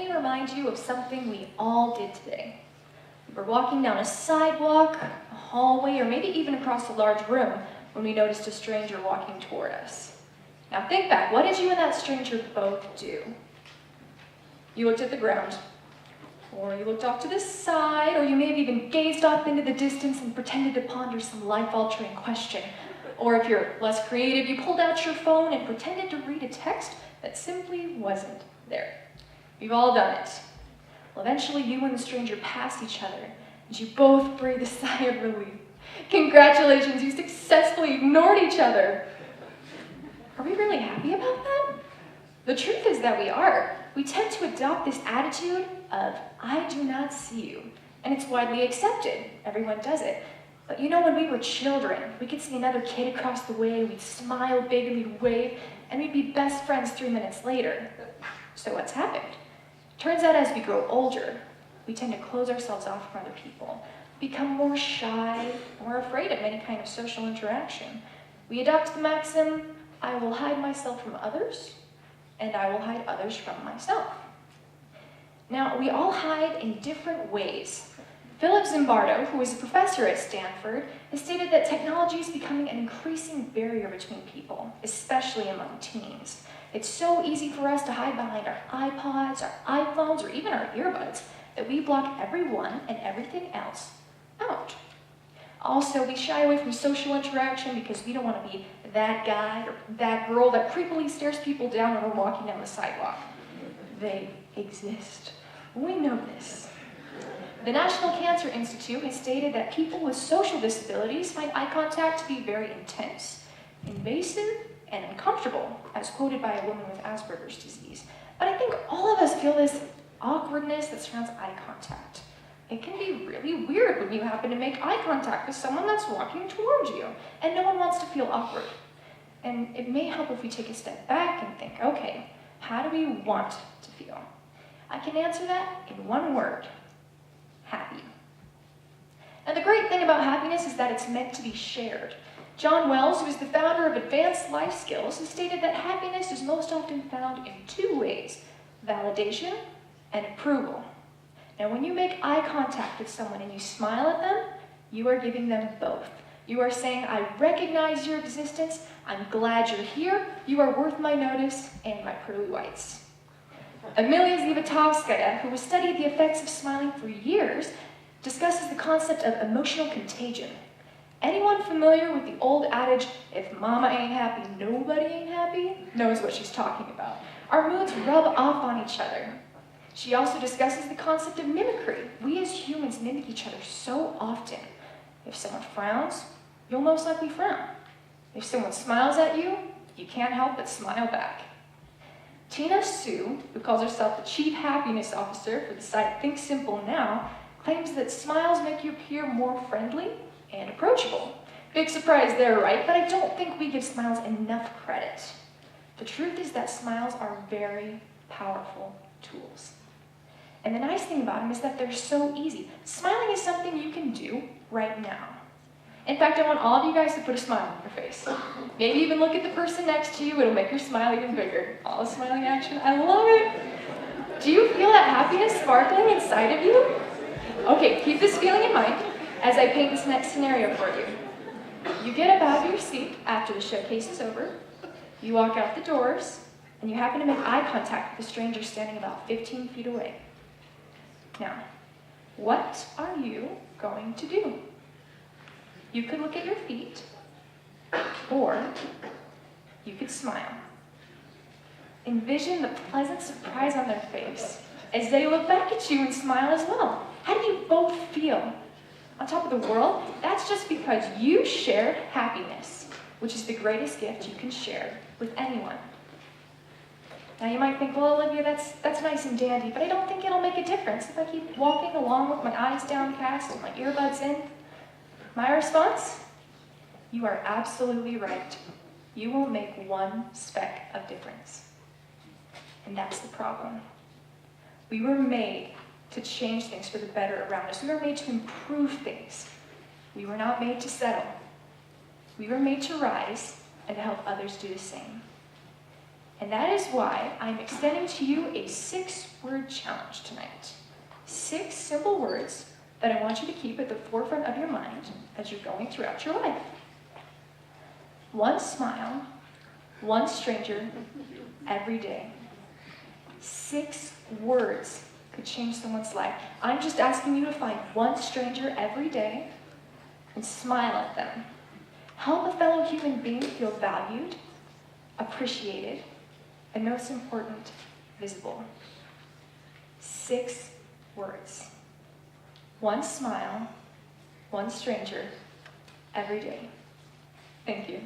me remind you of something we all did today. We were walking down a sidewalk, a hallway, or maybe even across a large room when we noticed a stranger walking toward us. Now think back, what did you and that stranger both do? You looked at the ground, or you looked off to the side, or you may have even gazed off into the distance and pretended to ponder some life-altering question. Or if you're less creative, you pulled out your phone and pretended to read a text that simply wasn't there. We've all done it. Well, eventually you and the stranger passed each other, and you both breathed a sigh of relief. Congratulations, you successfully ignored each other. Are we really happy about that? The truth is that we are. We tend to adopt this attitude of, I do not see you, and it's widely accepted. Everyone does it. But you know, when we were children, we could see another kid across the way, we'd smile big and we'd wave, and we'd be best friends 3 minutes later. So what's happened? Turns out as we grow older, we tend to close ourselves off from other people, become more shy, more afraid of any kind of social interaction. We adopt the maxim, I will hide myself from others, and I will hide others from myself. Now, we all hide in different ways. Philip Zimbardo, who is a professor at Stanford, has stated that technology is becoming an increasing barrier between people, especially among teens. It's so easy for us to hide behind our iPods, our iPhones, or even our earbuds that we block everyone and everything else out. Also, we shy away from social interaction because we don't want to be that guy or that girl that creepily stares people down when we're walking down the sidewalk. They exist. We know this. The National Cancer Institute has stated that people with social disabilities find eye contact to be very intense, invasive, and uncomfortable, as quoted by a woman with Asperger's disease. But I think all of us feel this awkwardness that surrounds eye contact. It can be really weird when you happen to make eye contact with someone that's walking towards you, and no one wants to feel awkward. And it may help if we take a step back and think, okay, how do we want to feel? I can answer that in one word: happy. And the great thing about happiness is that it's meant to be shared. John Wells, who is the founder of Advanced Life Skills, has stated that happiness is most often found in two ways: validation and approval. Now, when you make eye contact with someone and you smile at them, you are giving them both. You are saying, I recognize your existence, I'm glad you're here, you are worth my notice and my pearly whites. Amelia Zivotofskaya, who has studied the effects of smiling for years, discusses the concept of emotional contagion. Anyone familiar with the old adage, if mama ain't happy, nobody ain't happy, knows what she's talking about. Our moods rub off on each other. She also discusses the concept of mimicry. We as humans mimic each other so often. If someone frowns, you'll most likely frown. If someone smiles at you, you can't help but smile back. Tina Sue, who calls herself the Chief Happiness Officer for the site Think Simple Now, claims that smiles make you appear more friendly and approachable. Big surprise there, right? But I don't think we give smiles enough credit. The truth is that smiles are very powerful tools. And the nice thing about them is that they're so easy. Smiling is something you can do right now. In fact, I want all of you guys to put a smile on your face. Maybe even look at the person next to you. It'll make your smile even bigger. All the smiling action. I love it. Do you feel that happiness sparkling inside of you? Okay, keep this feeling in mind as I paint this next scenario for you. You get up out of your seat after the showcase is over. You walk out the doors, and you happen to make eye contact with a stranger standing about 15 feet away. Now, what are you going to do? You could look at your feet, or you could smile. Envision the pleasant surprise on their face as they look back at you and smile as well. How do you both feel? On top of the world, that's just because you shared happiness, which is the greatest gift you can share with anyone. Now you might think, well, Olivia, that's nice and dandy, but I don't think it'll make a difference if I keep walking along with my eyes downcast and my earbuds in. My response? You are absolutely right. You will make one speck of difference. And that's the problem. We were made to change things for the better around us. We were made to improve things. We were not made to settle. We were made to rise and to help others do the same. And that is why I'm extending to you a 6-word challenge tonight. 6 simple words that I want you to keep at the forefront of your mind as you're going throughout your life. 1 smile, 1 stranger, every day. 6 words could change someone's life. I'm just asking you to find 1 stranger every day and smile at them. Help a fellow human being feel valued, appreciated, and most important, visible. 6 words. 1 smile, 1 stranger, every day. Thank you.